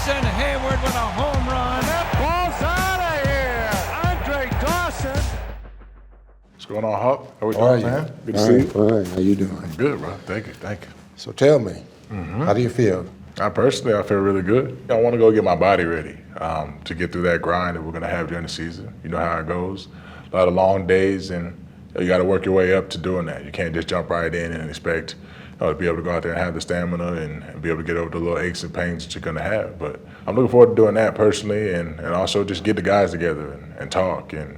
Jason Heyward with a home run. Ball's out of here. Dawson. What's going on, Hawk? How we How are doing, you? man? Good to see you. Fine. How you doing? Good, bro. Thank you. So tell me, how do you feel? I feel really good. I want to go get my body ready to get through that grind that we're going to have during the season. You know how it goes. A lot of long days, and you got to work your way up to doing that. You can't just jump right in and expect to be able to go out there and have the stamina and be able to get over the little aches and pains that you're going to have. But I'm looking forward to doing that personally, and also just get the guys together and talk and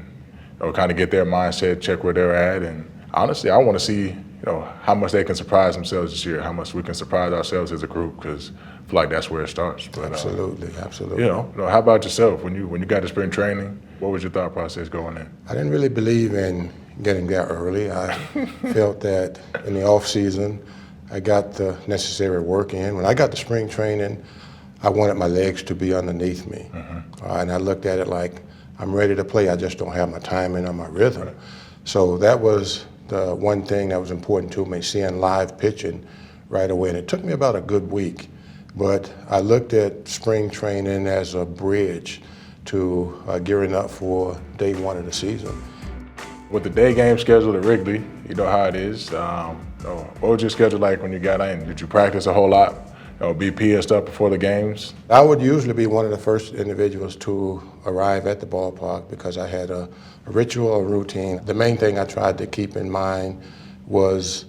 kind of get their mindset, check where they're at. And honestly, I want to see how much they can surprise themselves this year, how much we can surprise ourselves as a group, because I feel like that's where it starts. But, Absolutely. How about yourself? When you got to spring training, what was your thought process going in? I didn't really believe in getting there early. I felt that in the off season, I got the necessary work in. When I got to spring training, I wanted my legs to be underneath me. And I looked at it like, I'm ready to play, I just don't have my timing or my rhythm. Right. So that was the one thing that was important to me, seeing live pitching right away. And it took me about a good week, but I looked at spring training as a bridge to gearing up for day one of the season. With the day game scheduled at Wrigley, you know how it is. What was your schedule like when you got in? Did you practice a whole lot? Be pierced up before the games? I would usually be one of the first individuals to arrive at the ballpark because I had a ritual, a routine. The main thing I tried to keep in mind was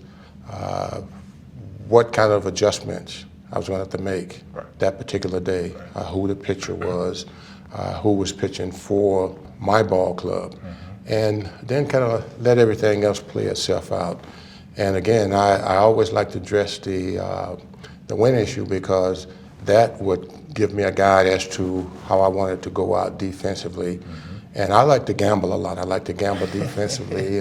what kind of adjustments I was going to have to make that particular day, who the pitcher was, who was pitching for my ball club, and then kind of let everything else play itself out. And again, I always like to address the win issue because that would give me a guide as to how I wanted to go out defensively. And I like to gamble a lot. I like to gamble defensively.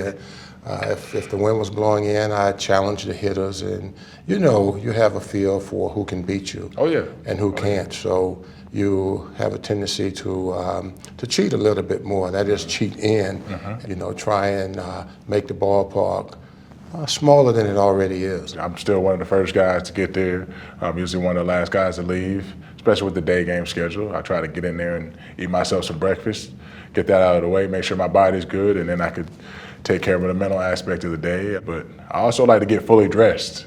If the wind was blowing in, I challenge the hitters, and you have a feel for who can beat you and who can't. So you have a tendency to cheat a little bit more. That is, cheat in, try and make the ballpark smaller than it already is. I'm still one of the first guys to get there. I'm usually one of the last guys to leave, especially with the day game schedule. I try to get in there and eat myself some breakfast, get that out of the way, make sure my body's good, and then I could take care of the mental aspect of the day. But I also like to get fully dressed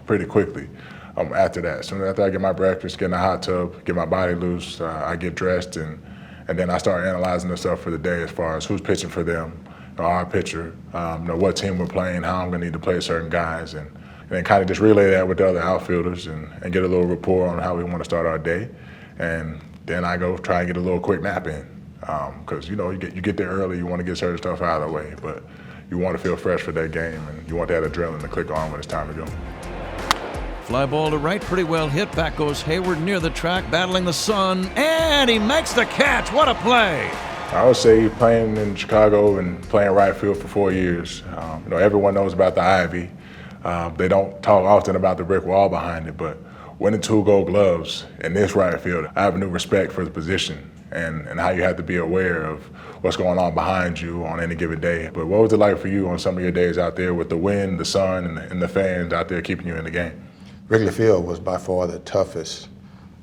pretty quickly after that. Soon after I get my breakfast, get in the hot tub, get my body loose, I get dressed, and then I start analyzing the stuff for the day as far as who's pitching for them, our pitcher, what team we're playing, how I'm going to need to play certain guys, and then kind of just relay that with the other outfielders and get a little rapport on how we want to start our day. And then I go try and get a little quick nap in because, you get there early, you want to get certain stuff out of the way, but you want to feel fresh for that game, and you want that adrenaline to click on when it's time to go. Fly ball to right, pretty well hit. Back goes Heyward near the track, battling the sun, and he makes the catch. What a play! I would say playing in Chicago and playing right field for 4 years, everyone knows about the Ivy. They don't talk often about the brick wall behind it, but winning 2 Gold Gloves in this right field, I have a new respect for the position and how you have to be aware of what's going on behind you on any given day. But what was it like for you on some of your days out there with the wind, the sun, and the fans out there keeping you in the game? Wrigley Field was by far the toughest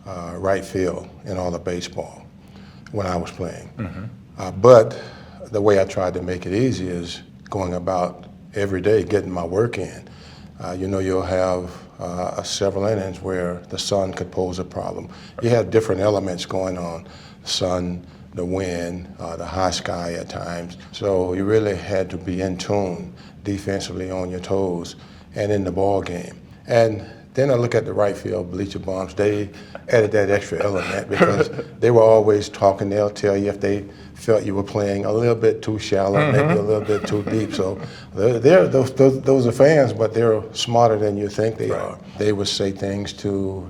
right field in all of baseball when I was playing. But the way I tried to make it easy is going about every day, getting my work in. You'll have several innings where the sun could pose a problem. You have different elements going on, the sun, the wind, the high sky at times. So you really had to be in tune defensively, on your toes, and in the ball game. And then I look at the right field bleacher bumps. They added that extra element because they were always talking. They'll tell you if they felt you were playing a little bit too shallow, maybe a little bit too deep. So those are fans, but they're smarter than you think they are. They would say things to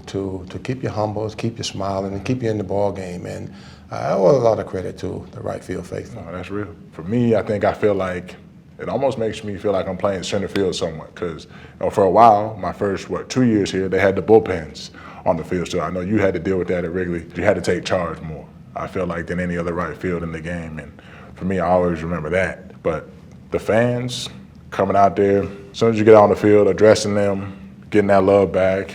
keep you humble, keep you smiling, and keep you in the ball game. And I owe a lot of credit to the right field faithful. Oh, that's real. For me, I feel like it almost makes me feel like I'm playing center field somewhat because for a while, my first 2 years here, they had the bullpens on the field. So I know you had to deal with that at Wrigley. You had to take charge more, I feel like, than any other right field in the game. And for me, I always remember that. But the fans coming out there, as soon as you get on the field, addressing them, getting that love back,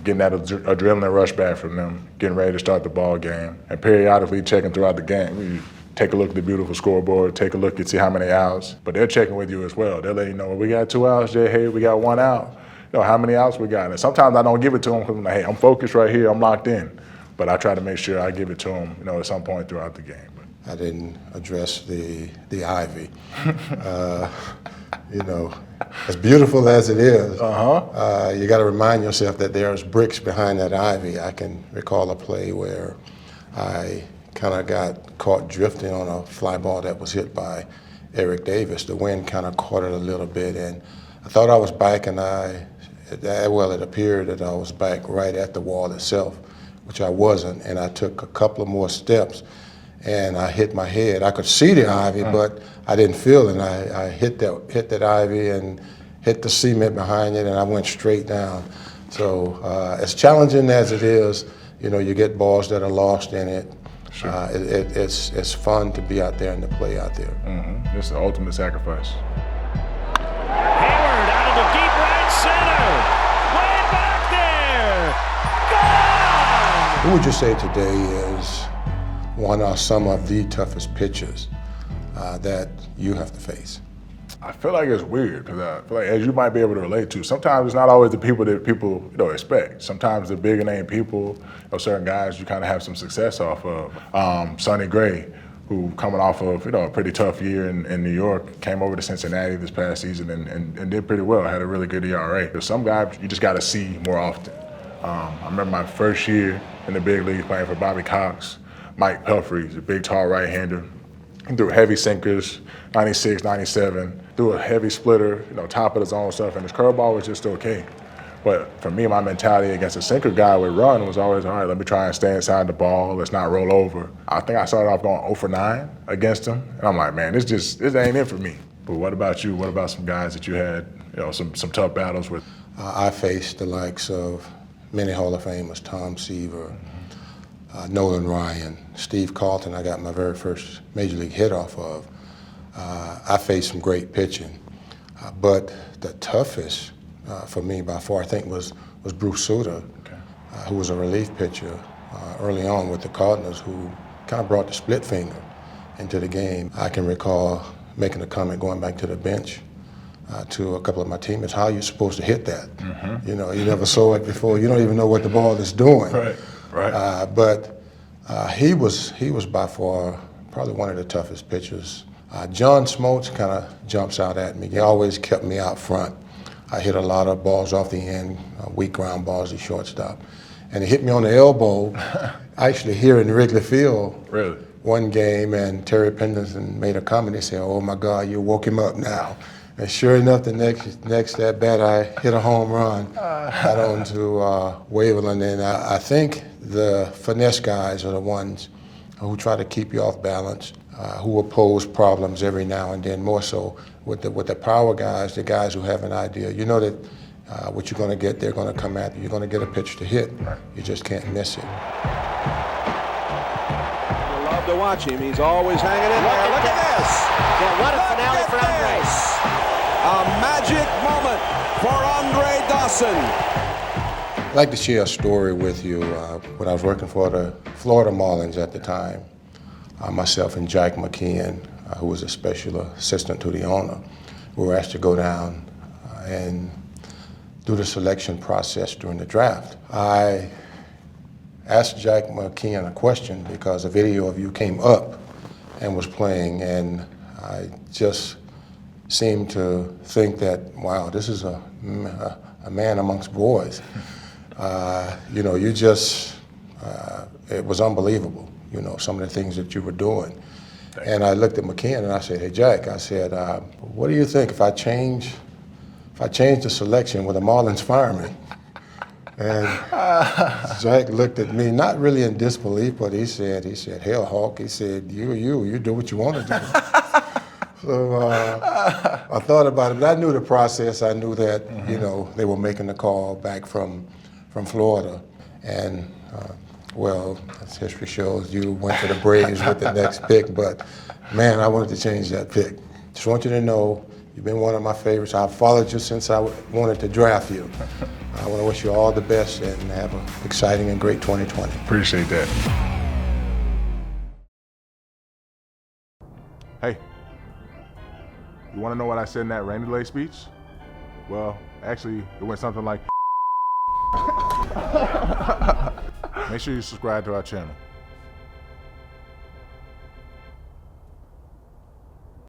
getting that adrenaline rush back from them, getting ready to start the ball game, and periodically checking throughout the game. You take a look at the beautiful scoreboard, take a look and see how many outs, but they're checking with you as well. They'll let you know, we got 2 outs, Jay Hay, we got 1 out. You know, how many outs we got? And sometimes I don't give it to them because I'm like, hey, I'm focused right here, I'm locked in. But I try to make sure I give it to them, you know, at some point throughout the game. I didn't address the ivy. You know, as beautiful as it is, you got to remind yourself that there's bricks behind that ivy. I can recall a play where I kind of got caught drifting on a fly ball that was hit by Eric Davis. The wind kind of caught it a little bit, and I thought I was back, and it appeared that I was back right at the wall itself, which I wasn't, and I took a couple of more steps, and I hit my head. I could see the ivy, but I didn't feel it. And I hit that ivy and hit the cement behind it, and I went straight down. So as challenging as it is, you know, you get balls that are lost in it. Sure. It's fun to be out there and to play out there. It's the ultimate sacrifice. Heyward out of the deep right center. Way back there. Gone! Who would you say today is one or some of the toughest pitchers that you have to face? I feel like it's weird because I feel like, as you might be able to relate to, sometimes it's not always the people that people expect. Sometimes the bigger name people, certain guys you kind of have some success off of. Sonny Gray, who coming off of a pretty tough year in New York, came over to Cincinnati this past season and did pretty well. Had a really good ERA. There's some guys you just got to see more often. I remember my first year in the big league playing for Bobby Cox. Mike Pelfrey's a big, tall right-hander. He threw heavy sinkers, 96, 97, threw a heavy splitter, top of the zone stuff, and his curveball was just okay. But for me, my mentality against a sinker guy with run was always, all right, let me try and stay inside the ball, let's not roll over. I think I started off going 0 for 9 against him, and I'm like, man, this ain't it for me. But what about you? What about some guys that you had, some tough battles with? I faced the likes of many Hall of Famers, Tom Seaver, Nolan Ryan, Steve Carlton. I got my very first major league hit off of. I faced some great pitching, but the toughest for me by far, I think, was Bruce Sutter, who was a relief pitcher early on with the Cardinals, who kind of brought the split finger into the game. I can recall making a comment going back to the bench to a couple of my teammates, how are you supposed to hit that? You never saw it before. You don't even know what the ball is doing. Right. But he was by far probably one of the toughest pitchers. John Smoltz kind of jumps out at me. He always kept me out front. I hit a lot of balls off the end, weak ground balls to shortstop. And he hit me on the elbow, actually here in Wrigley Field. Really? One game, and Terry Pendleton made a comment. He said, "Oh my God, you woke him up now." And sure enough, the next at bat, I hit a home run out onto Waveland. And I think the finesse guys are the ones who try to keep you off balance, who will pose problems every now and then, more so with the power guys, the guys who have an idea. You know that what you're going to get, they're going to come at you. You're going to get a pitch to hit. You just can't miss it. You love to watch him. He's always hanging in there. Look at this. Yeah, what a finale for Andre. A magic moment for Andre Dawson. I'd like to share a story with you. When I was working for the Florida Marlins at the time, myself and Jack McKeon, who was a special assistant to the owner, we were asked to go down and do the selection process during the draft. I asked Jack McKeon a question because a video of you came up and was playing, and I just seemed to think that, wow, this is a man amongst boys. It was unbelievable, some of the things that you were doing. And I looked at McKeon and I said, "Hey, Jack," I said, "what do you think if I change the selection with a Marlins fireman?" And Jack looked at me, not really in disbelief, but he said, "Hell, Hawk," he said, you do what you want to do." So I thought about it, but I knew the process. I knew that, they were making the call back from Florida. And, well, as history shows, you went to the Braves with the next pick, but, man, I wanted to change that pick. Just want you to know You've been one of my favorites. I've followed you since I wanted to draft you. I want to wish you all the best and have an exciting and great 2020. Appreciate that. Hey, you want to know what I said in that rain delay speech? Well, actually, it went something like. Make sure you subscribe to our channel.